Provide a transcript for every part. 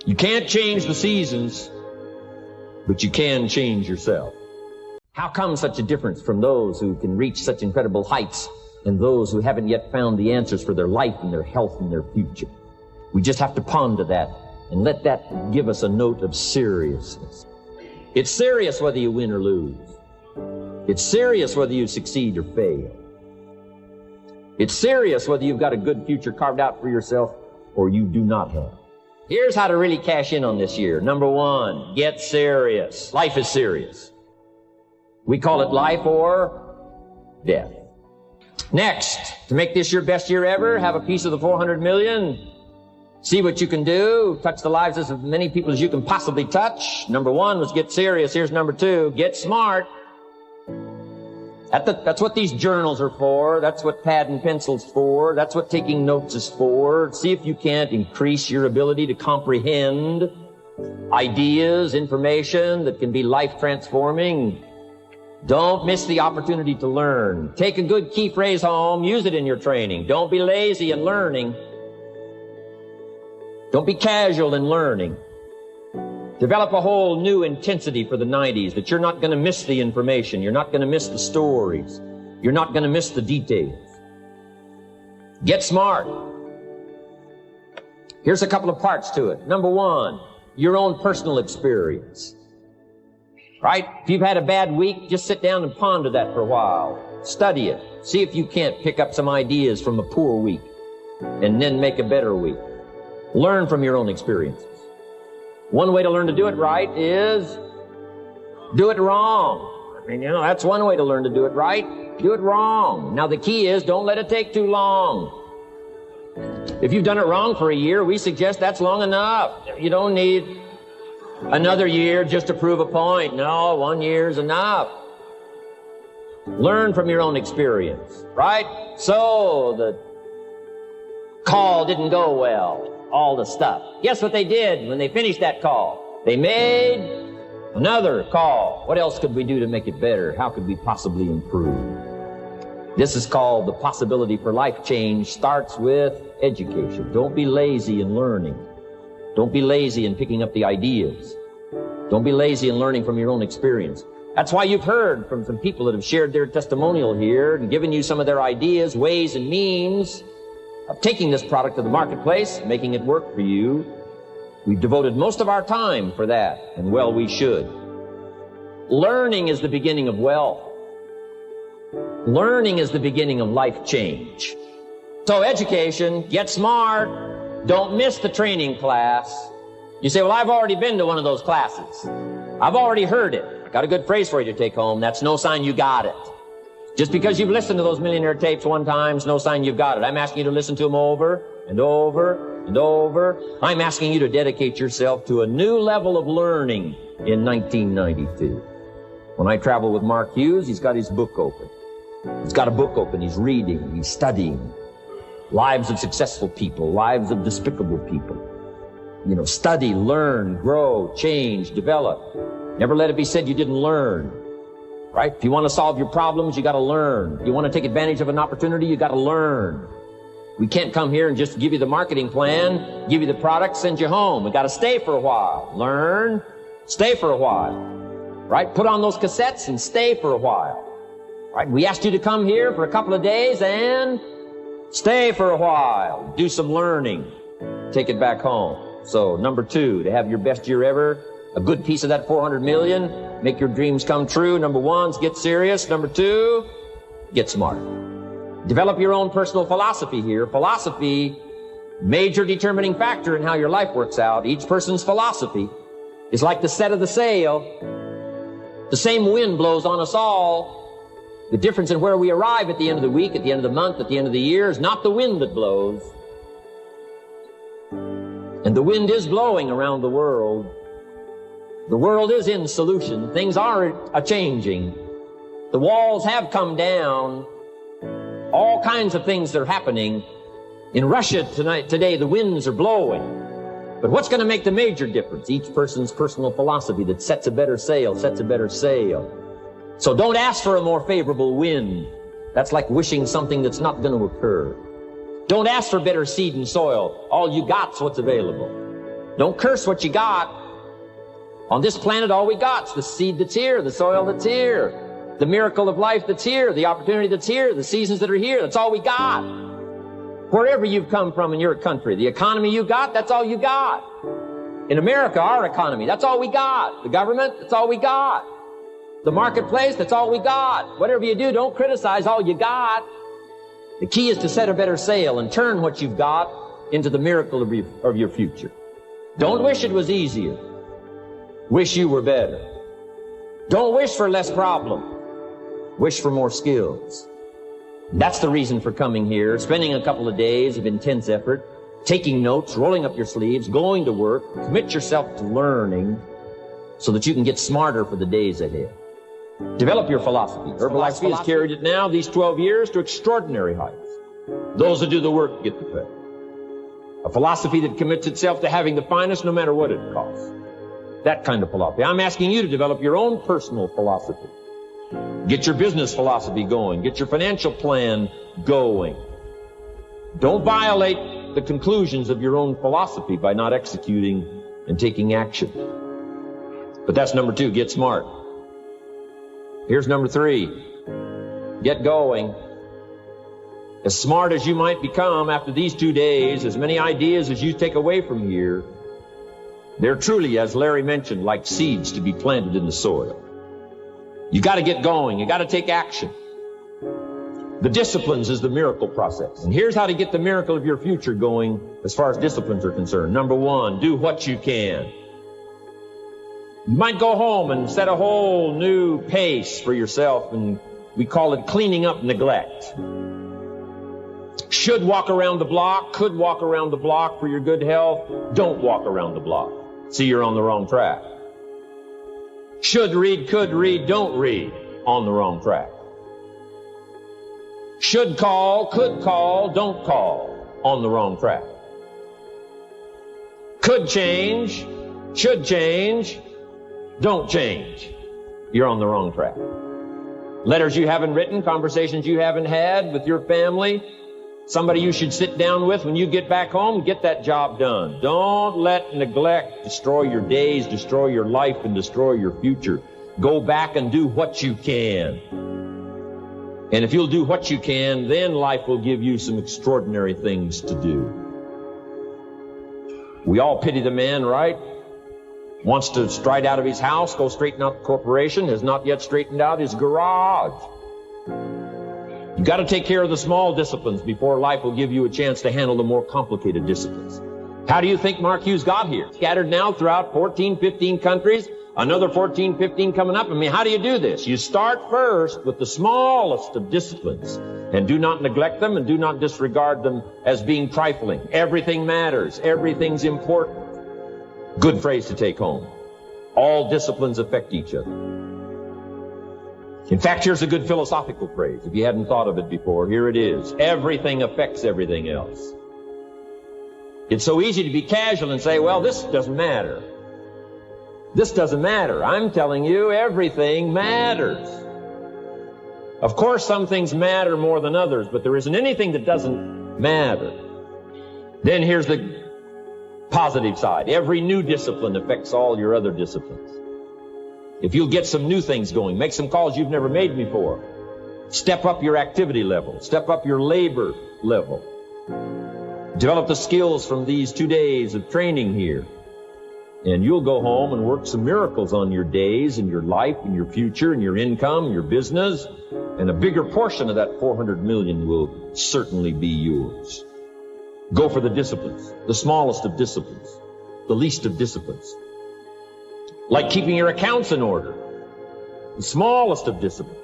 You can't change the seasons, but you can change yourself. How come such a difference from those who can reach such incredible heights and those who haven't yet found the answers for their life and their health and their future? We just have to ponder that and let that give us a note of seriousness. It's serious whether you win or lose. It's serious whether you succeed or fail. It's serious whether you've got a good future carved out for yourself or you do not have. Here's how to really cash in on this year. Number one, get serious. Life is serious. We call it life or death. Next, to make this your best year ever, have a piece of the 400 million. See what you can do. Touch the lives of as many people as you can possibly touch. Number one was get serious. Here's number two, get smart. That's what these journals are for. That's what pad and pencil's for. That's what taking notes is for. See if you can't increase your ability to comprehend ideas, information that can be life transforming. Don't miss the opportunity to learn. Take a good key phrase home. Use it in your training. Don't be lazy in learning. Don't be casual in learning. Develop a whole new intensity for the 90s that you're not going to miss the information. You're not going to miss the stories. You're not going to miss the details. Get smart. Here's a couple of parts to it. Number one, your own personal experience. Right? If you've had a bad week, just sit down and ponder that for a while. Study it. See if you can't pick up some ideas from a poor week and then make a better week. Learn from your own experiences. One way to learn to do it right is do it wrong. I mean, that's one way to learn to do it right. Do it wrong. Now, the key is don't let it take too long. If you've done it wrong for a year, we suggest that's long enough. You don't need another year just to prove a point. No, 1 year is enough. Learn from your own experience, right? So the call didn't go well. All the stuff. Guess what they did when they finished that call? They made another call. What else could we do to make it better? How could we possibly improve? This is called the possibility for life change. Starts with education. Don't be lazy in learning. Don't be lazy in picking up the ideas. Don't be lazy in learning from your own experience. That's why you've heard from some people that have shared their testimonial here and given you some of their ideas, ways, and means of taking this product to the marketplace, making it work for you. We've devoted most of our time for that, and well, we should. Learning is the beginning of wealth. Learning is the beginning of life change. So education, get smart. Don't miss the training class. You say, well, I've already been to one of those classes. I've already heard it. I got a good phrase for you to take home. That's no sign you got it. Just because you've listened to those millionaire tapes one time is no sign you've got it. I'm asking you to listen to them over and over and over. I'm asking you to dedicate yourself to a new level of learning in 1992. When I travel with Mark Hughes, he's got his book open. He's got a book open. He's reading. He's studying. Lives of successful people. Lives of despicable people. Study, learn, grow, change, develop. Never let it be said you didn't learn. Right? If you want to solve your problems, you got to learn. If you want to take advantage of an opportunity, you got to learn. We can't come here and just give you the marketing plan, give you the product, send you home. We got to stay for a while. Learn, stay for a while. Right? Put on those cassettes and stay for a while. Right? We asked you to come here for a couple of days and stay for a while. Do some learning. Take it back home. So, number two, to have your best year ever, a good piece of that 400 million, make your dreams come true. Number one is get serious. Number two, get smart. Develop your own personal philosophy here. Philosophy, major determining factor in how your life works out. Each person's philosophy is like the set of the sail. The same wind blows on us all. The difference in where we arrive at the end of the week, at the end of the month, at the end of the year is not the wind that blows. And the wind is blowing around the world. The world is in solution. Things are a-changing. The walls have come down. All kinds of things are happening. In Russia today, the winds are blowing. But what's going to make the major difference? Each person's personal philosophy that sets a better sail, sets a better sail. So don't ask for a more favorable wind. That's like wishing something that's not going to occur. Don't ask for better seed and soil. All you got's what's available. Don't curse what you got. On this planet, all we got's the seed that's here, the soil that's here, the miracle of life that's here, the opportunity that's here, the seasons that are here. That's all we got. Wherever you've come from in your country, the economy you got, that's all you got. In America, our economy, that's all we got. The government, that's all we got. The marketplace, that's all we got. Whatever you do, don't criticize all you got. The key is to set a better sail and turn what you've got into the miracle of your future. Don't wish it was easier. Wish you were better. Don't wish for less problem. Wish for more skills. That's the reason for coming here, spending a couple of days of intense effort, taking notes, rolling up your sleeves, going to work. Commit yourself to learning so that you can get smarter for the days ahead. Develop your philosophy. Herbalife has carried it now, these 12 years, to extraordinary heights. Those that do the work get the pay. A philosophy that commits itself to having the finest no matter what it costs. That kind of philosophy. I'm asking you to develop your own personal philosophy. Get your business philosophy going. Get your financial plan going. Don't violate the conclusions of your own philosophy by not executing and taking action. But that's number 2, get smart. Here's number 3, get going. As smart as you might become after these 2 days, as many ideas as you take away from here, they're truly, as Larry mentioned, like seeds to be planted in the soil. You got to get going. You got to take action. The disciplines is the miracle process. And here's how to get the miracle of your future going as far as disciplines are concerned. Number 1, do what you can. You might go home and set a whole new pace for yourself, and we call it cleaning up neglect. Should walk around the block, could walk around the block for your good health. Don't walk around the block. See, you're on the wrong track. Should read, could read, don't read. On the wrong track. Should call, could call, don't call. On the wrong track. Could change, should change, don't change. You're on the wrong track. Letters you haven't written, conversations you haven't had with your family, somebody you should sit down with when you get back home, get that job done. Don't let neglect destroy your days, destroy your life, and destroy your future. Go back and do what you can. And if you'll do what you can, then life will give you some extraordinary things to do. We all pity the man, right? Wants to stride out of his house, go straighten out the corporation, has not yet straightened out his garage. You've got to take care of the small disciplines before life will give you a chance to handle the more complicated disciplines. How do you think Mark Hughes got here? Scattered now throughout 14, 15 countries, another 14, 15 coming up. I mean, how do you do this? You start first with the smallest of disciplines, and do not neglect them and do not disregard them as being trifling. Everything matters. Everything's important. Good phrase to take home. All disciplines affect each other. In fact, here's a good philosophical phrase. If you hadn't thought of it before, here it is. Everything affects everything else. It's so easy to be casual and say, well, this doesn't matter. This doesn't matter. I'm telling you, everything matters. Of course, some things matter more than others, but there isn't anything that doesn't matter. Then here's the positive side. Every new discipline affects all your other disciplines. If you'll get some new things going, make some calls you've never made before, step up your activity level, step up your labor level, develop the skills from these 2 days of training here, and you'll go home and work some miracles on your days and your life and your future and your income and your business, and a bigger portion of that 400 million will certainly be yours. Go for the disciplines, the smallest of disciplines, the least of disciplines. Like keeping your accounts in order, the smallest of disciplines.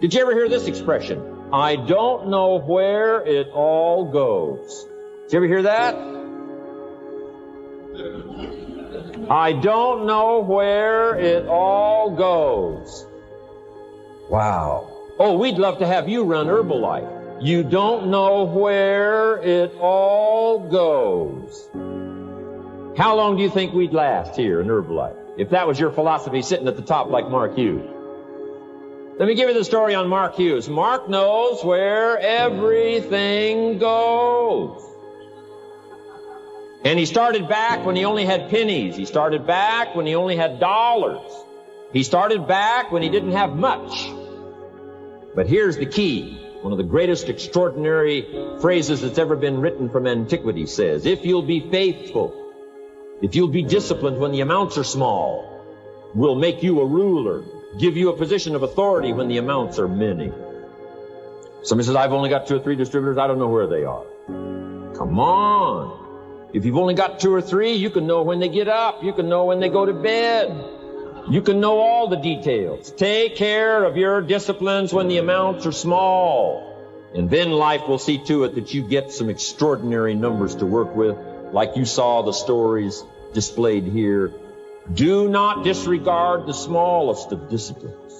Did you ever hear this expression? I don't know where it all goes. Did you ever hear that? I don't know where it all goes. Wow. Oh, we'd love to have you run Herbalife. You don't know where it all goes. How long do you think we'd last here in Herbalife if that was your philosophy sitting at the top like Mark Hughes? Let me give you the story on Mark Hughes. Mark knows where everything goes. And he started back when he only had pennies. He started back when he only had dollars. He started back when he didn't have much. But here's the key. One of the greatest extraordinary phrases that's ever been written from antiquity says, if you'll be faithful, if you'll be disciplined when the amounts are small, we'll make you a ruler, give you a position of authority when the amounts are many. Somebody says, I've only got 2 or 3 distributors. I don't know where they are. Come on. If you've only got 2 or 3, you can know when they get up. You can know when they go to bed. You can know all the details. Take care of your disciplines when the amounts are small. And then life will see to it that you get some extraordinary numbers to work with, like you saw the stories displayed here. Do not disregard the smallest of disciplines.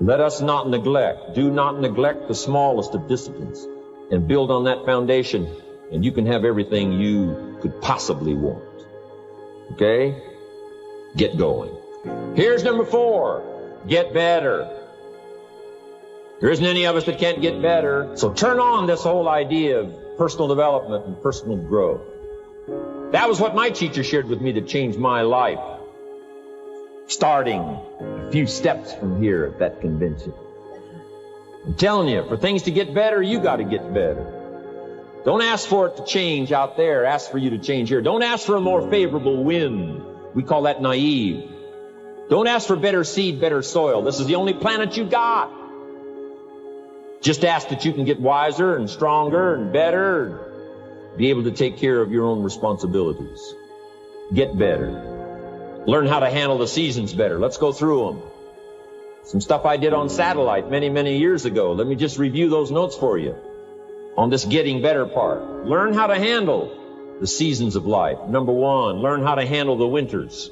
Let us not neglect. Do not neglect the smallest of disciplines. And build on that foundation, and you can have everything you could possibly want. Okay? Get going. Here's number 4. Get better. There isn't any of us that can't get better. So turn on this whole idea of personal development and personal growth. That was what my teacher shared with me that changed my life. Starting a few steps from here at that convention. I'm telling you, for things to get better, you got to get better. Don't ask for it to change out there. Ask for you to change here. Don't ask for a more favorable wind. We call that naive. Don't ask for better seed, better soil. This is the only planet you got. Just ask that you can get wiser and stronger and better, be able to take care of your own responsibilities. Get better. Learn how to handle the seasons better. Let's go through them. Some stuff I did on satellite many, many years ago. Let me just review those notes for you on this getting better part. Learn how to handle the seasons of life. Number 1, learn how to handle the winters.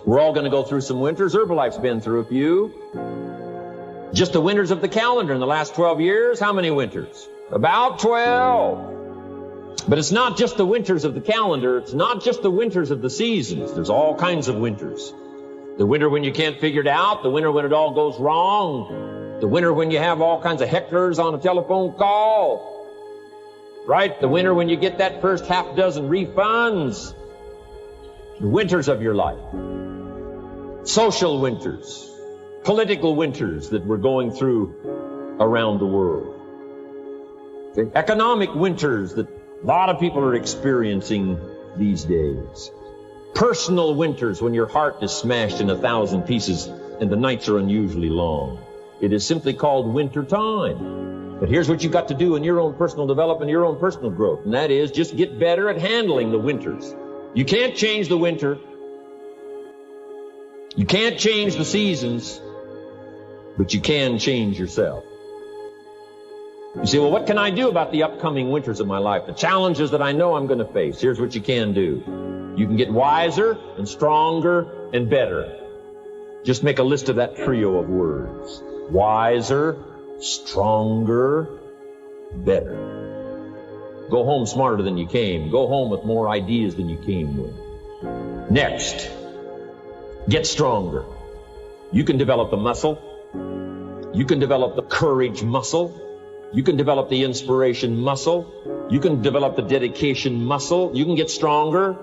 We're all going to go through some winters. Herbalife's been through a few. Just the winters of the calendar in the last 12 years. How many winters? About 12. But it's not just the winters of the calendar. It's not just the winters of the seasons. There's all kinds of winters. The winter when you can't figure it out. The winter when it all goes wrong. The winter when you have all kinds of hecklers on a telephone call. Right? The winter when you get that first half dozen refunds. The winters of your life. Social winters. Political winters that we're going through around the world. Okay? Economic winters that a lot of people are experiencing these days. Personal winters when your heart is smashed in 1,000 pieces and the nights are unusually long. It is simply called winter time. But here's what you've got to do in your own personal development, your own personal growth, and that is just get better at handling the winters. You can't change the winter. You can't change the seasons, but you can change yourself. You say, well, what can I do about the upcoming winters of my life? The challenges that I know I'm going to face. Here's what you can do. You can get wiser and stronger and better. Just make a list of that trio of words. Wiser, stronger, better. Go home smarter than you came. Go home with more ideas than you came with. Next, get stronger. You can develop the muscle. You can develop the courage muscle. You can develop the inspiration muscle. You can develop the dedication muscle. You can get stronger.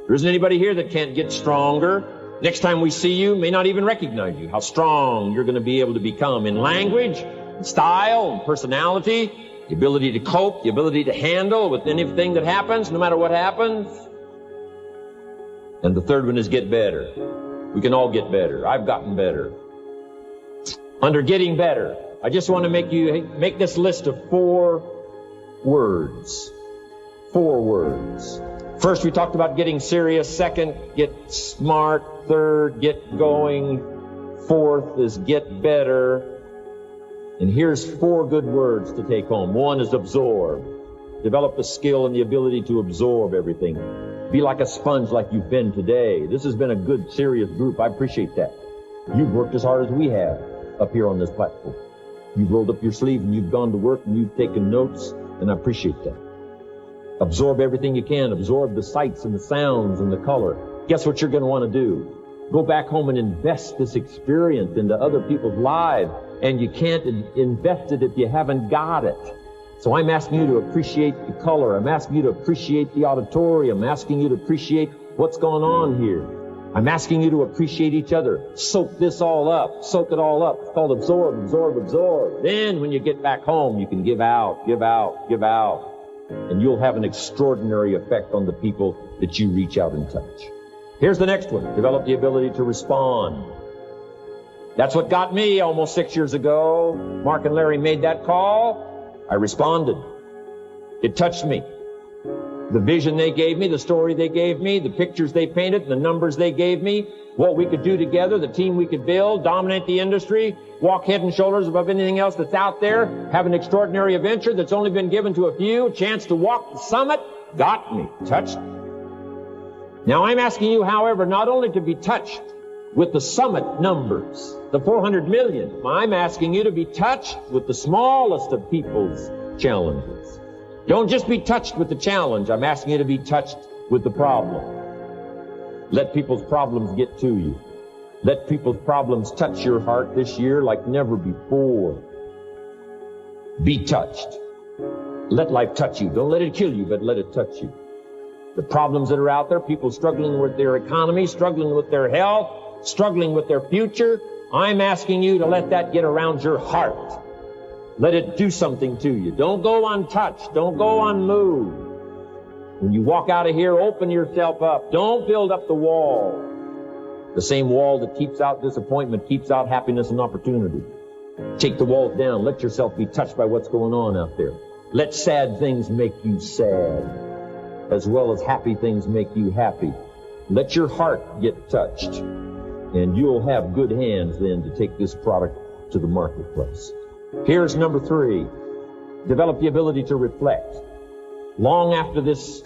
There isn't anybody here that can't get stronger. Next time we see you, may not even recognize you. How strong you're going to be able to become in language, in style, and personality, the ability to cope, the ability to handle with anything that happens, no matter what happens. And the third one is get better. We can all get better. I've gotten better. Under getting better, I just want to make this list of 4 words. 4 words. First, we talked about getting serious. Second, get smart. Third, get going. Fourth is get better. And here's 4 good words to take home. 1 is absorb. Develop the skill and the ability to absorb everything. Be like a sponge like you've been today. This has been a good, serious group. I appreciate that. You've worked as hard as we have up here on this platform. You've rolled up your sleeve and you've gone to work and you've taken notes, and I appreciate that. Absorb everything you can. Absorb the sights and the sounds and the color. Guess what you're going to want to do? Go back home and invest this experience into other people's lives. And you can't invest it if you haven't got it. So I'm asking you to appreciate the color. I'm asking you to appreciate the auditorium. I'm asking you to appreciate what's going on here. I'm asking you to appreciate each other. Soak this all up. Soak it all up. It's called absorb, absorb, absorb. Then when you get back home, you can give out, give out, give out. And you'll have an extraordinary effect on the people that you reach out and touch. Here's the next one. Develop the ability to respond. That's what got me almost 6 years ago. Mark and Larry made that call. I responded. It touched me. The vision they gave me, the story they gave me, the pictures they painted, the numbers they gave me, what we could do together, the team we could build, dominate the industry, walk head and shoulders above anything else that's out there, have an extraordinary adventure that's only been given to a few, a chance to walk the summit, got me, touched me. Now I'm asking you, however, not only to be touched with the summit numbers, the 400 million, I'm asking you to be touched with the smallest of people's challenges. Don't just be touched with the challenge. I'm asking you to be touched with the problem. Let people's problems get to you. Let people's problems touch your heart this year like never before. Be touched. Let life touch you. Don't let it kill you, but let it touch you. The problems that are out there, people struggling with their economy, struggling with their health, struggling with their future, I'm asking you to let that get around your heart. Let it do something to you. Don't go untouched. Don't go unmoved. When you walk out of here, open yourself up. Don't build up the wall. The same wall that keeps out disappointment keeps out happiness and opportunity. Take the walls down. Let yourself be touched by what's going on out there. Let sad things make you sad, as well as happy things make you happy. Let your heart get touched, and you'll have good hands then to take this product to the marketplace. Here's number 3. Develop the ability to reflect. Long after this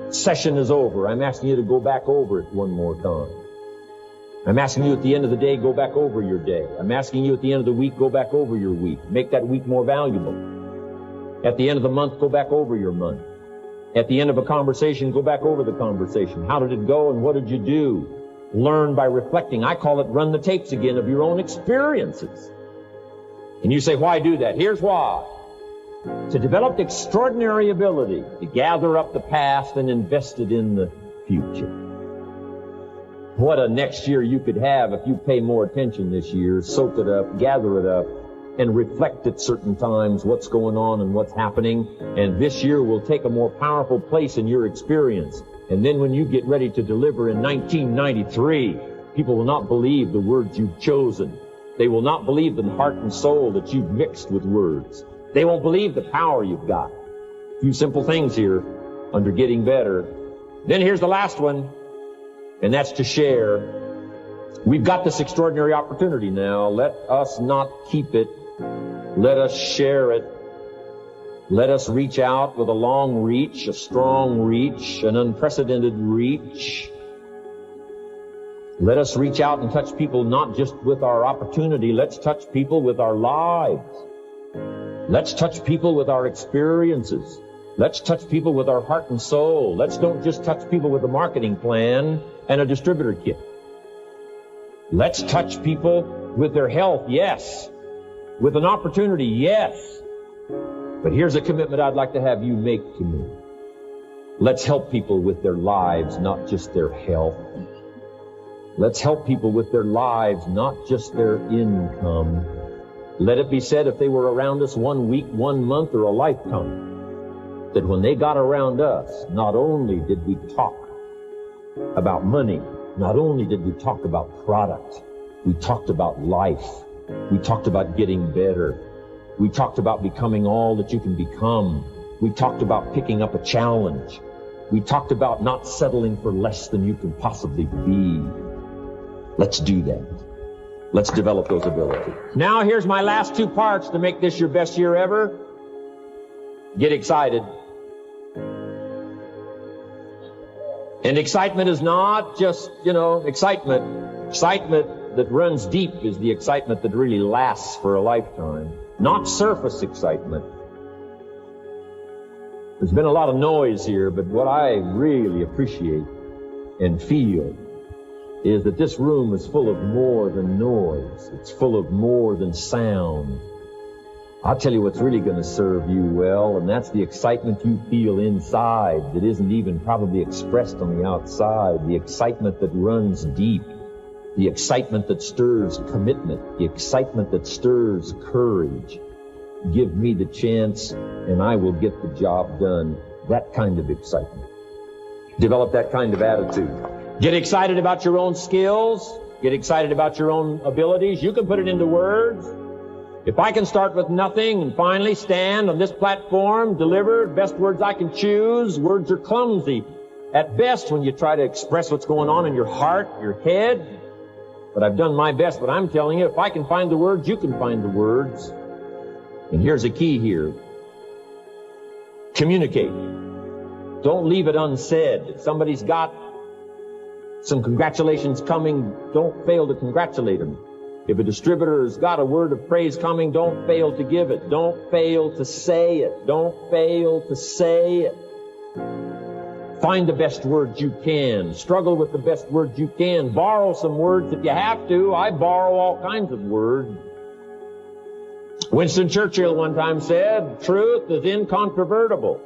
session is over, I'm asking you to go back over it one more time. I'm asking you at the end of the day, go back over your day. I'm asking you at the end of the week, go back over your week. Make that week more valuable. At the end of the month, go back over your month. At the end of a conversation, go back over the conversation. How did it go and what did you do? Learn by reflecting. I call it run the tapes again of your own experiences. And you say, why do that? Here's why. To develop extraordinary ability to gather up the past and invest it in the future. What a next year you could have if you pay more attention this year, soak it up, gather it up, and reflect at certain times what's going on and what's happening. And this year will take a more powerful place in your experience. And then when you get ready to deliver in 1993, people will not believe the words you've chosen. They will not believe the heart and soul that you've mixed with words. They won't believe the power you've got. A few simple things here under getting better. Then here's the last one, and that's to share. We've got this extraordinary opportunity now. Let us not keep it. Let us share it. Let us reach out with a long reach, a strong reach, an unprecedented reach. Let us reach out and touch people not just with our opportunity. Let's touch people with our lives. Let's touch people with our experiences. Let's touch people with our heart and soul. Let's don't just touch people with a marketing plan and a distributor kit. Let's touch people with their health, yes. With an opportunity, yes. But here's a commitment I'd like to have you make to me. Let's help people with their lives, not just their health. Let's help people with their lives, not just their income. Let it be said, if they were around us 1 week, 1 month, or a lifetime, that when they got around us, not only did we talk about money, not only did we talk about product, we talked about life. We talked about getting better. We talked about becoming all that you can become. We talked about picking up a challenge. We talked about not settling for less than you can possibly be. Let's do that. Let's develop those abilities. Now here's my last 2 parts to make this your best year ever. Get excited. And excitement is not just, excitement. Excitement that runs deep is the excitement that really lasts for a lifetime. Not surface excitement. There's been a lot of noise here, but what I really appreciate and feel is that this room is full of more than noise. It's full of more than sound. I'll tell you what's really going to serve you well, and that's the excitement you feel inside that isn't even probably expressed on the outside, the excitement that runs deep, the excitement that stirs commitment, the excitement that stirs courage. Give me the chance, and I will get the job done. That kind of excitement. Develop that kind of attitude. Get excited about your own skills. Get excited about your own abilities. You can put it into words. If I can start with nothing and finally stand on this platform, deliver best words I can choose, words are clumsy at best when you try to express what's going on in your heart, your head. But I've done my best. But I'm telling you, if I can find the words, you can find the words. And here's a key here. Communicate. Don't leave it unsaid. If somebody's got some congratulations coming, don't fail to congratulate them. If a distributor's got a word of praise coming, don't fail to give it. Don't fail to say it. Don't fail to say it. Find the best words you can. Struggle with the best words you can. Borrow some words if you have to. I borrow all kinds of words. Winston Churchill one time said, truth is incontrovertible.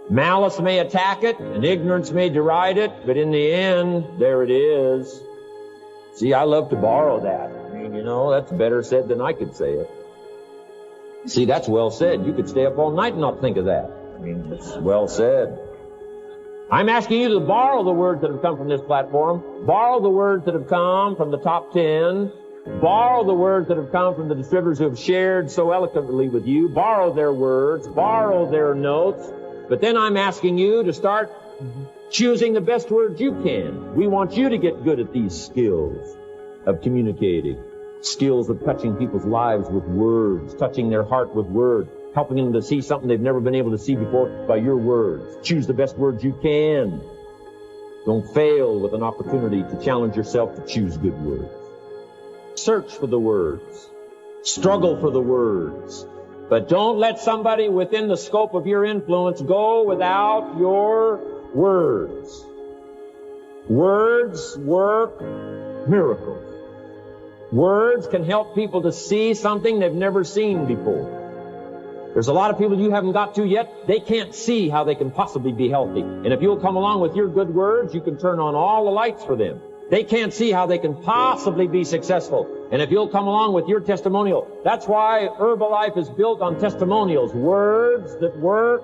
Malice may attack it, and ignorance may deride it, but in the end, there it is. See, I love to borrow that. I mean, you know, that's better said than I could say it. See, that's well said. You could stay up all night and not think of that. I mean, it's well said. I'm asking you to borrow the words that have come from this platform. Borrow the words that have come from the top 10. Borrow the words that have come from the distributors who have shared so eloquently with you. Borrow their words. Borrow their notes. But then I'm asking you to start choosing the best words you can. We want you to get good at these skills of communicating, skills of touching people's lives with words, touching their heart with words, helping them to see something they've never been able to see before by your words. Choose the best words you can. Don't fail with an opportunity to challenge yourself to choose good words. Search for the words. Struggle for the words. But don't let somebody within the scope of your influence go without your words. Words work miracles. Words can help people to see something they've never seen before. There's a lot of people you haven't got to yet. They can't see how they can possibly be healthy. And if you'll come along with your good words, you can turn on all the lights for them. They can't see how they can possibly be successful. And if you'll come along with your testimonial, that's why Herbalife is built on testimonials, words that work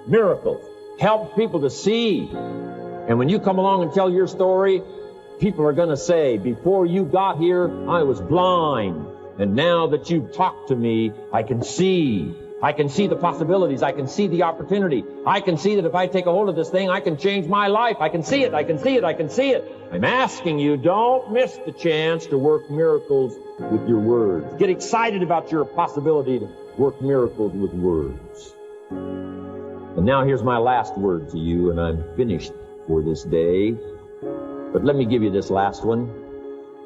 miracles, help people to see. And when you come along and tell your story, people are going to say, before you got here, I was blind. And now that you've talked to me, I can see. I can see the possibilities. I can see the opportunity. I can see that if I take a hold of this thing, I can change my life. I can see it. I can see it. I can see it. I'm asking you, don't miss the chance to work miracles with your words. Get excited about your possibility to work miracles with words. And now here's my last word to you, and I'm finished for this day. But let me give you this last one.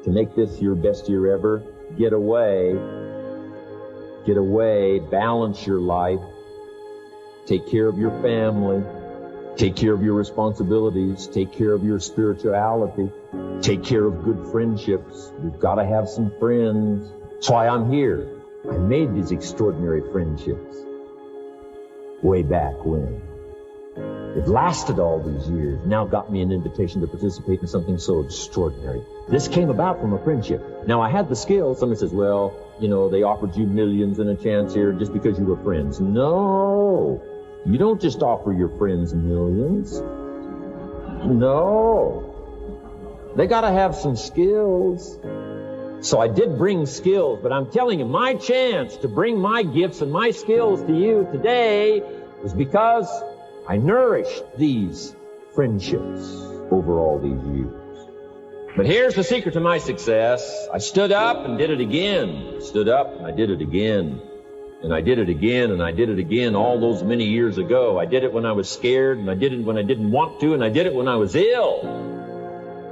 To make this your best year ever, get away. Get away, balance your life, take care of your family, take care of your responsibilities, take care of your spirituality, take care of good friendships. You've got to have some friends. That's why I'm here. I made these extraordinary friendships way back when. It lasted all these years, now got me an invitation to participate in something so extraordinary. This came about from a friendship. Now, I had the skills. Somebody says, well, you know, they offered you millions and a chance here just because you were friends. No, you don't just offer your friends millions. No, they got to have some skills. So I did bring skills, but I'm telling you, my chance to bring my gifts and my skills to you today was because I nourished these friendships over all these years. But here's the secret to my success. I stood up and did it again. Stood up and I did it again. And I did it again and I did it again all those many years ago. I did it when I was scared, and I did it when I didn't want to, and I did it when I was ill.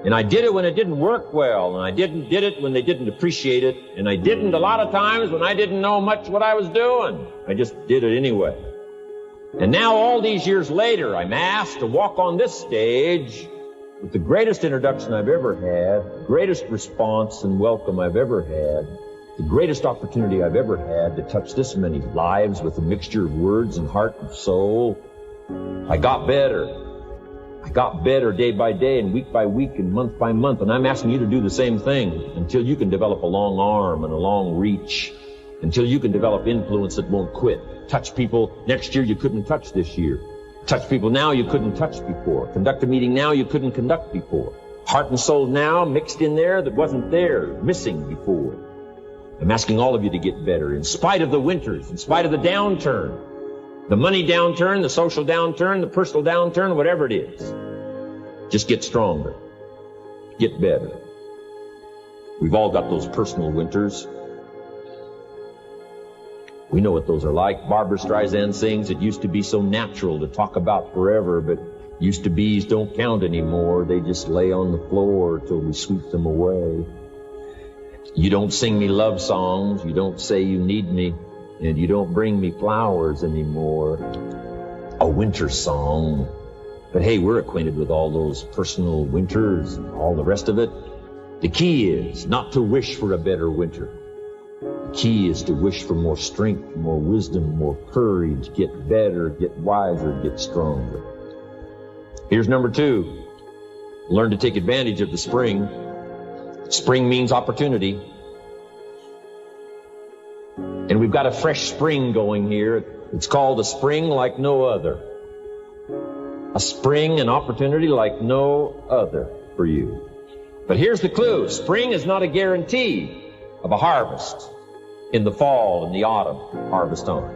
And I did it when it didn't work well, and I did it when they didn't appreciate it, and I didn't a lot of times when I didn't know much what I was doing. I just did it anyway. And now, all these years later, I'm asked to walk on this stage with the greatest introduction I've ever had, greatest response and welcome I've ever had, The greatest opportunity I've ever had to touch this many lives with a mixture of words and heart and soul. I got better. I got better day by day and week by week and month by month. And I'm asking you to do the same thing until you can develop a long arm and a long reach, until you can develop influence that won't quit. Touch people next year you couldn't touch this year. Touch people now you couldn't touch before. Conduct a meeting now you couldn't conduct before. Heart and soul now mixed in there that wasn't there, missing before. I'm asking all of you to get better in spite of the winters, in spite of the downturn, the money downturn, the social downturn, the personal downturn, whatever it is. Just get stronger. Get better. We've all got those personal winters. We know what those are like. Barbara Streisand sings, it used to be so natural to talk about forever, but used to be's don't count anymore. They just lay on the floor till we sweep them away. You don't sing me love songs, you don't say you need me, and you don't bring me flowers anymore. A winter song. But hey, we're acquainted with all those personal winters and all the rest of it. The key is not to wish for a better winter. The key is to wish for more strength, more wisdom, more courage, get better, get wiser, get stronger. Here's number 2. Learn to take advantage of the spring. Spring means opportunity. And we've got a fresh spring going here. It's called a spring like no other. A spring, an opportunity like no other for you. But here's the clue. Spring is not a guarantee of a harvest in the fall and the autumn harvest time.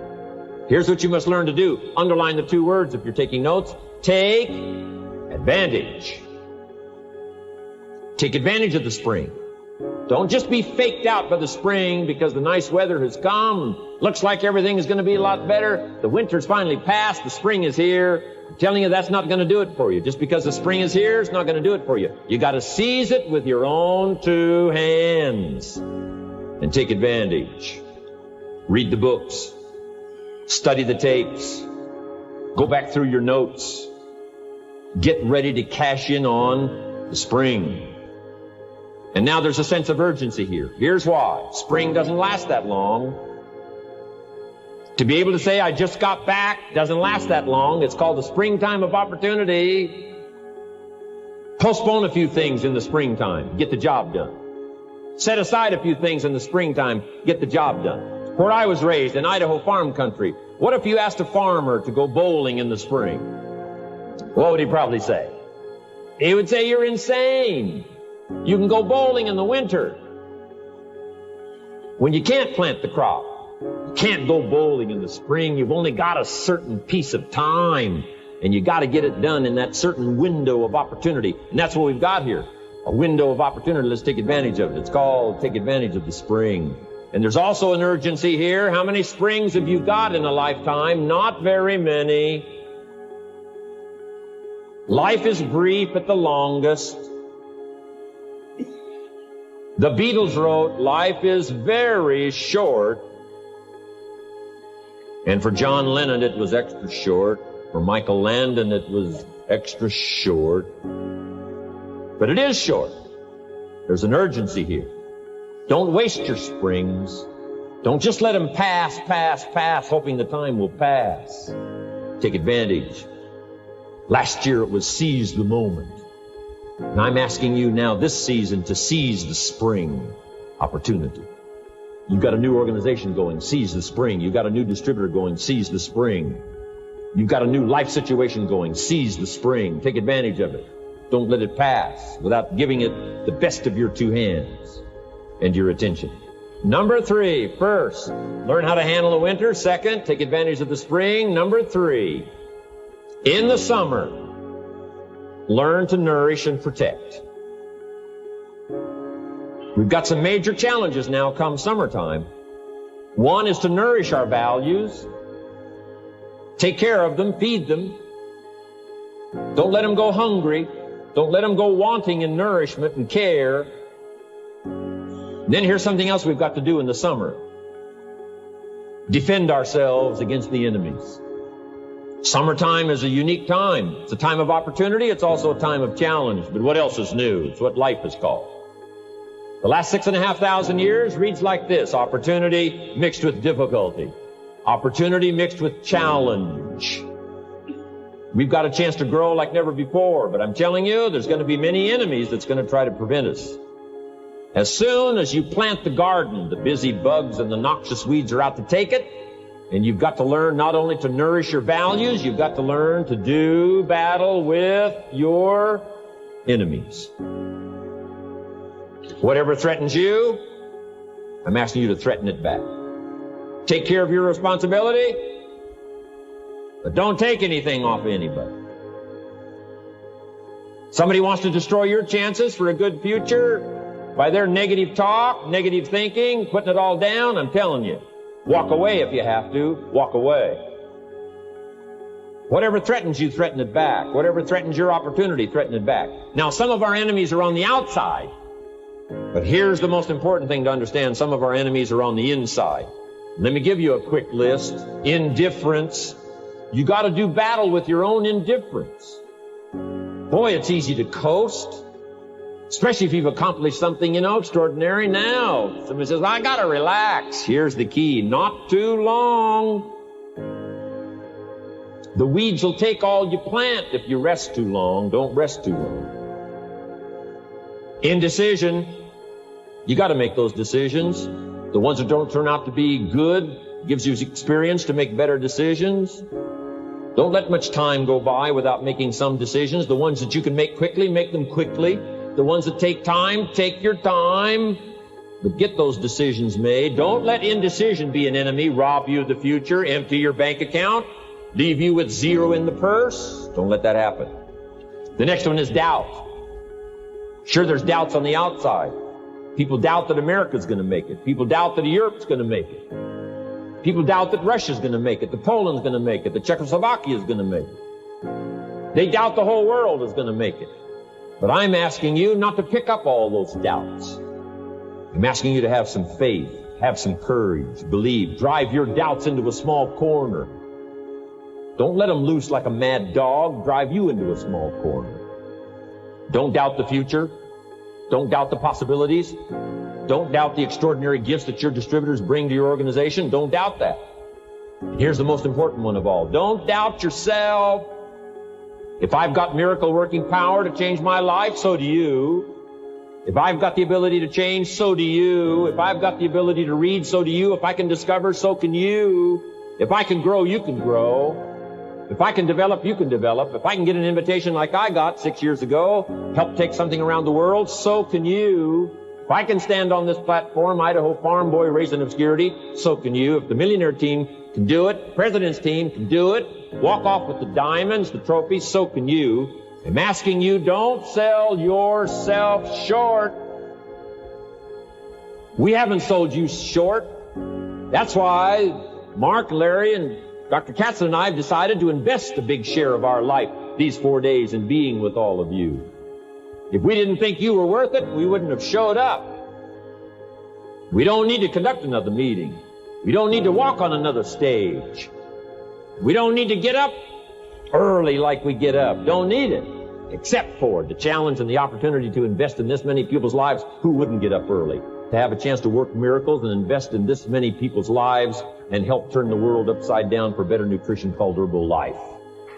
Here's what you must learn to do. Underline the 2 words if you're taking notes. Take advantage. Take advantage of the spring. Don't just be faked out by the spring because the nice weather has come. Looks like everything is going to be a lot better. The winter's finally passed. The spring is here. I'm telling you, that's not going to do it for you. Just because the spring is here, it's not going to do it for you. You got to seize it with your own 2 hands and take advantage. Read the books. Study the tapes. Go back through your notes. Get ready to cash in on the spring. And now there's a sense of urgency here. Here's why. Spring doesn't last that long. To be able to say, I just got back, doesn't last that long. It's called the springtime of opportunity. Postpone a few things in the springtime. Get the job done. Set aside a few things in the springtime. Get the job done. Where I was raised, in Idaho farm country, what if you asked a farmer to go bowling in the spring? What would he probably say? He would say, you're insane. You can go bowling in the winter. When you can't plant the crop, you can't go bowling in the spring. You've only got a certain piece of time, and you got to get it done in that certain window of opportunity. And that's what we've got here, a window of opportunity. Let's take advantage of it. It's called take advantage of the spring. And there's also an urgency here. How many springs have you got in a lifetime? Not very many. Life is brief at the longest. The Beatles wrote, life is very short. And for John Lennon, it was extra short. For Michael Landon, it was extra short. But it is short. There's an urgency here. Don't waste your springs. Don't just let them pass, hoping the time will pass. Take advantage. Last year it was seize the moment. And I'm asking you now this season to seize the spring opportunity. You've got a new organization going, seize the spring. You've got a new distributor going, seize the spring. You've got a new life situation going, seize the spring. Take advantage of it. Don't let it pass without giving it the best of your 2 hands and your attention. Number 3, first, learn how to handle the winter. Second, take advantage of the spring. Number 3, in the summer, learn to nourish and protect. We've got some major challenges now come summertime. One is to nourish our values. Take care of them, feed them. Don't let them go hungry. Don't let them go wanting in nourishment and care. Then here's something else we've got to do in the summer. Defend ourselves against the enemies. Summertime is a unique time. It's a time of opportunity. It's also a time of challenge. But what else is new? It's what life is called. The last 6,500 years reads like this: opportunity mixed with difficulty. Opportunity mixed with challenge. We've got a chance to grow like never before, but I'm telling you, there's going to be many enemies that's going to try to prevent us. As soon as you plant the garden, the busy bugs and the noxious weeds are out to take it, and you've got to learn not only to nourish your values, you've got to learn to do battle with your enemies. Whatever threatens you, I'm asking you to threaten it back. Take care of your responsibility, but don't take anything off of anybody. Somebody wants to destroy your chances for a good future by their negative talk, negative thinking, putting it all down. I'm telling you, walk away if you have to. Walk away. Whatever threatens you, threaten it back. Whatever threatens your opportunity, threaten it back. Now, some of our enemies are on the outside, but here's the most important thing to understand. Some of our enemies are on the inside. Let me give you a quick list. Indifference. You got to do battle with your own indifference. Boy, it's easy to coast, especially if you've accomplished something, extraordinary. Now, somebody says, I got to relax. Here's the key: not too long. The weeds will take all you plant if you rest too long. Don't rest too long. Indecision. You got to make those decisions. The ones that don't turn out to be good gives you experience to make better decisions. Don't let much time go by without making some decisions. The ones that you can make quickly, make them quickly. The ones that take time, take your time. But get those decisions made. Don't let indecision be an enemy, rob you of the future, empty your bank account, leave you with zero in the purse. Don't let that happen. The next one is doubt. Sure, there's doubts on the outside. People doubt that America's going to make it. People doubt that Europe's going to make it. People doubt that Russia's going to make it, that Poland's going to make it, that Czechoslovakia is going to make it. They doubt the whole world is going to make it. But I'm asking you not to pick up all those doubts. I'm asking you to have some faith, have some courage, believe, drive your doubts into a small corner. Don't let them loose like a mad dog, drive you into a small corner. Don't doubt the future. Don't doubt the possibilities. Don't doubt the extraordinary gifts that your distributors bring to your organization. Don't doubt that. Here's the most important one of all. Don't doubt yourself. If I've got miracle working power to change my life, so do you. If I've got the ability to change, so do you. If I've got the ability to read, so do you. If I can discover, so can you. If I can grow, you can grow. If I can develop, you can develop. If I can get an invitation like I got 6 years ago, help take something around the world, so can you. If I can stand on this platform, Idaho farm boy raised in obscurity, so can you. If the millionaire team can do it, president's team can do it, walk off with the diamonds, the trophies, so can you. I'm asking you, don't sell yourself short. We haven't sold you short. That's why Mark, Larry, and Dr. Katzen and I have decided to invest a big share of our life these 4 days in being with all of you. If we didn't think you were worth it, we wouldn't have showed up. We don't need to conduct another meeting. We don't need to walk on another stage. We don't need to get up early like we get up. Don't need it. Except for the challenge and the opportunity to invest in this many people's lives who wouldn't get up early. To have a chance to work miracles and invest in this many people's lives and help turn the world upside down for better nutrition called Herbalife.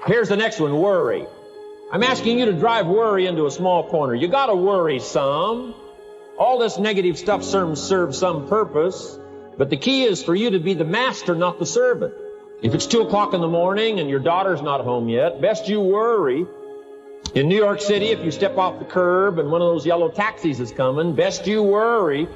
Here's the next one, worry. I'm asking you to drive worry into a small corner. You got to worry some. All this negative stuff serves some purpose, but the key is for you to be the master, not the servant. If it's 2 o'clock in the morning and your daughter's not home yet, best you worry. In New York City, if you step off the curb and one of those yellow taxis is coming, best you worry.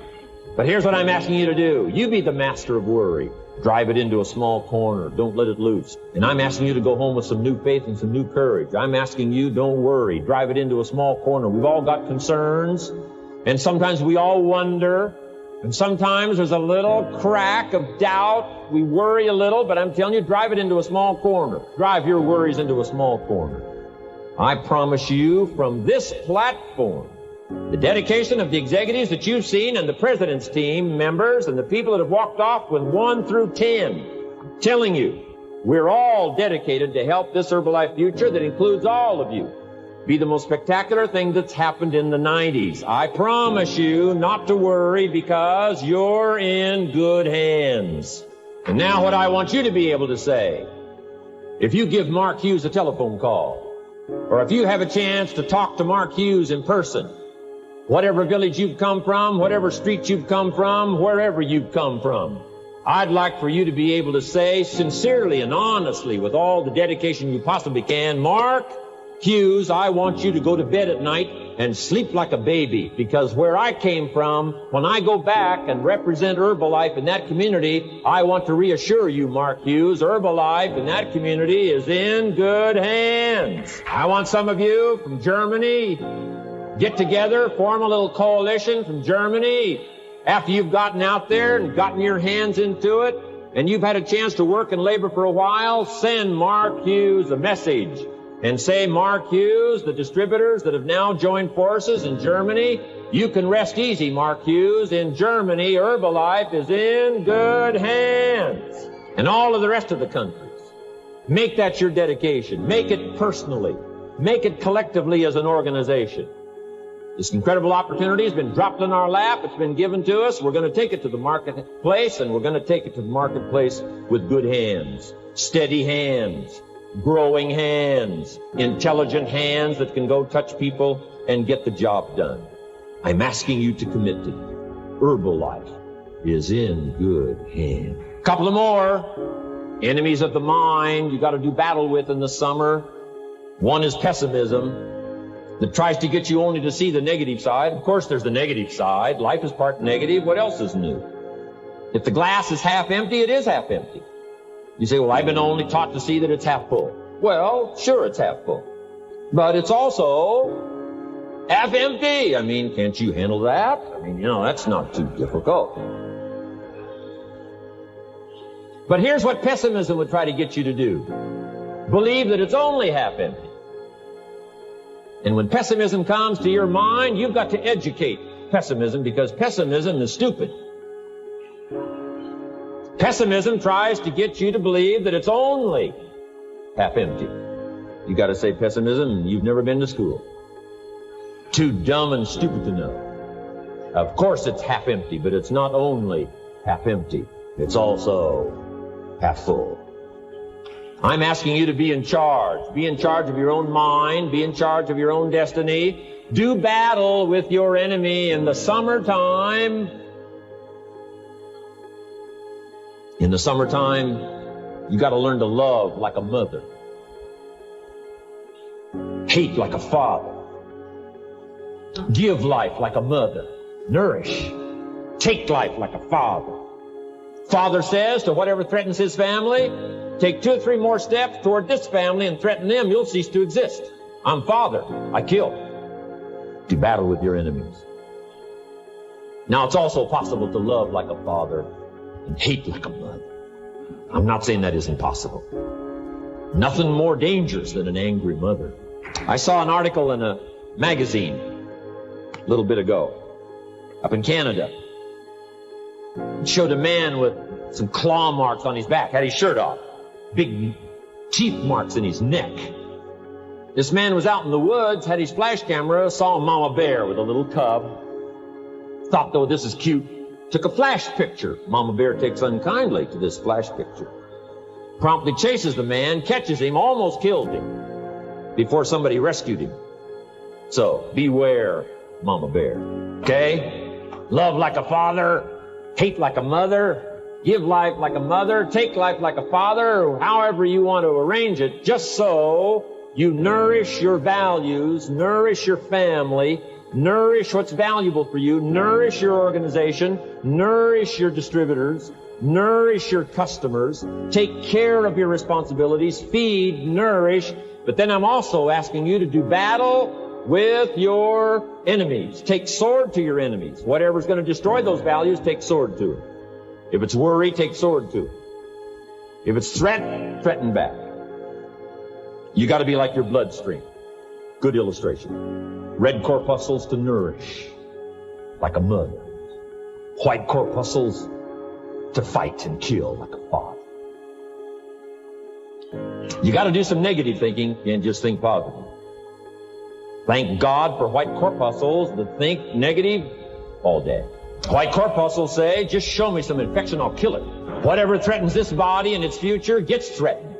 But here's what I'm asking you to do. You be the master of worry. Drive it into a small corner. Don't let it loose. And I'm asking you to go home with some new faith and some new courage. I'm asking you, don't worry. Drive it into a small corner. We've all got concerns, and sometimes we all wonder, and sometimes there's a little crack of doubt. We worry a little, but I'm telling you, drive it into a small corner. Drive your worries into a small corner. I promise you from this platform, the dedication of the executives that you've seen and the president's team members and the people that have walked off with 1 through 10, I'm telling you, we're all dedicated to help this Herbalife future that includes all of you. be the most spectacular thing that's happened in the 90s. I promise you not to worry because you're in good hands. And now what I want you to be able to say, if you give Mark Hughes a telephone call, or if you have a chance to talk to Mark Hughes in person, whatever village you've come from, whatever street you've come from, wherever you've come from, I'd like for you to be able to say sincerely and honestly, with all the dedication you possibly can, Mark Hughes, I want you to go to bed at night and sleep like a baby, because where I came from, when I go back and represent Herbalife in that community, I want to reassure you, Mark Hughes, Herbalife in that community is in good hands. I want some of you from Germany, get together, form a little coalition from Germany. After you've gotten out there and gotten your hands into it, and you've had a chance to work and labor for a while, send Mark Hughes a message and say, Mark Hughes, the distributors that have now joined forces in Germany, you can rest easy, Mark Hughes. In Germany, Herbalife is in good hands. And all of the rest of the countries, make that your dedication. Make it personally. Make it collectively as an organization. This incredible opportunity has been dropped in our lap. It's been given to us. We're going to take it to the marketplace, and we're going to take it to the marketplace with good hands, steady hands, growing hands, intelligent hands that can go touch people and get the job done. I'm asking you to commit to it. Herbalife is in good hands. Couple of more enemies of the mind you got to do battle with in the summer. One is pessimism, that tries to get you only to see the negative side. Of course, there's the negative side. Life is part negative. What else is new? If the glass is half empty, it is half empty. You say, well, I've been only taught to see that it's half full. Well, sure, it's half full. But it's also half empty. I mean, can't you handle that? I mean, that's not too difficult. But here's what pessimism would try to get you to do. Believe that it's only half empty. And when pessimism comes to your mind, you've got to educate pessimism, because pessimism is stupid. Pessimism tries to get you to believe that it's only half empty. You got to say, pessimism, you've never been to school. Too dumb and stupid to know. Of course it's half empty, but it's not only half empty. It's also half full. I'm asking you to be in charge. Be in charge of your own mind. Be in charge of your own destiny. Do battle with your enemy in the summertime. In the summertime, you got to learn to love like a mother. Hate like a father. Give life like a mother. Nourish. Take life like a father. Father says to whatever threatens his family, take 2 or 3 more steps toward this family and threaten them, you'll cease to exist. I'm Father. I kill. Do battle with your enemies. Now, it's also possible to love like a father and hate like a mother. I'm not saying that isn't possible. Nothing more dangerous than an angry mother. I saw an article in a magazine a little bit ago up in Canada. It showed a man with some claw marks on his back, had his shirt off, big teeth marks in his neck. This man was out in the woods, had his flash camera, saw a mama bear with a little cub, thought, though, this is cute, took a flash picture. Mama bear takes unkindly to this flash picture. Promptly chases the man, catches him, almost killed him before somebody rescued him. So, beware, mama bear. Okay? Love like a father, hate like a mother, give life like a mother, take life like a father, however you want to arrange it, just so you nourish your values, nourish your family, nourish what's valuable for you, nourish your organization, nourish your distributors, nourish your customers, take care of your responsibilities, feed, nourish. But then I'm also asking you to do battle with your enemies. Take sword to your enemies. Whatever's going to destroy those values, take sword to it. If it's worry, take sword to it. If it's threat, threaten back. You got to be like your bloodstream. Good illustration. Red corpuscles to nourish, like a mother. White corpuscles to fight and kill, like a father. You got to do some negative thinking and just think positive. Thank God for white corpuscles that think negative all day. White corpuscles say, just show me some infection, I'll kill it. Whatever threatens this body and its future gets threatened.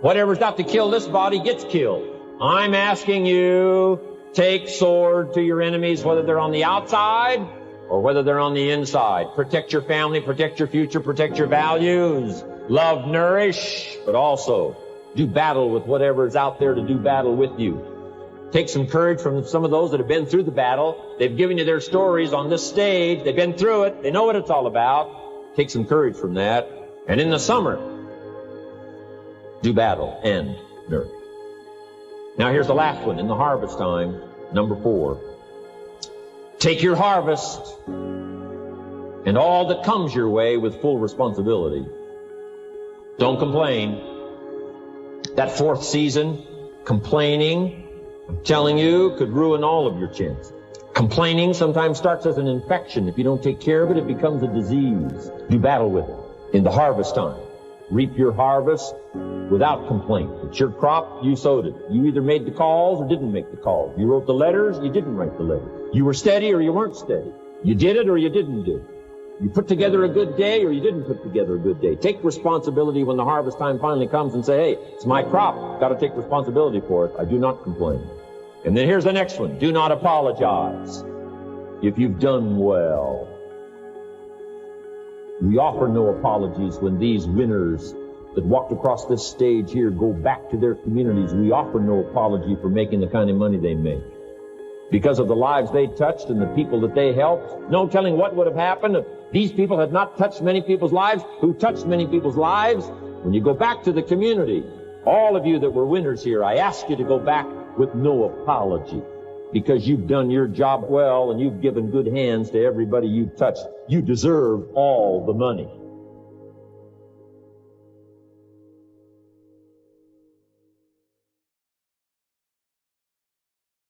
Whatever's out to kill this body gets killed. I'm asking you, take sword to your enemies, whether they're on the outside or whether they're on the inside. Protect your family, protect your future, protect your values. Love, nourish, but also do battle with whatever is out there to do battle with you. Take some courage from some of those that have been through the battle. They've given you their stories on this stage. They've been through it. They know what it's all about. Take some courage from that. And in the summer, do battle and nourish. Now here's the last one in the harvest time, number 4. Take your harvest and all that comes your way with full responsibility. Don't complain. That 4th season, complaining, I'm telling you, could ruin all of your chances. Complaining sometimes starts as an infection. If you don't take care of it, it becomes a disease. Do battle with it. In the harvest time, reap your harvest without complaint. It's your crop, you sowed it. You either made the calls or didn't make the calls. You wrote the letters, you didn't write the letters. You were steady or you weren't steady. You did it or you didn't do it. You put together a good day or you didn't put together a good day. Take responsibility when the harvest time finally comes and say, hey, it's my crop. Got to take responsibility for it. I do not complain. And then here's the next one. Do not apologize if you've done well. We offer no apologies when these winners that walked across this stage here go back to their communities. We offer no apology for making the kind of money they make. Because of the lives they touched and the people that they helped, no telling what would have happened if these people had not touched many people's lives, who touched many people's lives. When you go back to the community, all of you that were winners here, I ask you to go back with no apology, because you've done your job well and you've given good hands to everybody you've touched. You deserve all the money.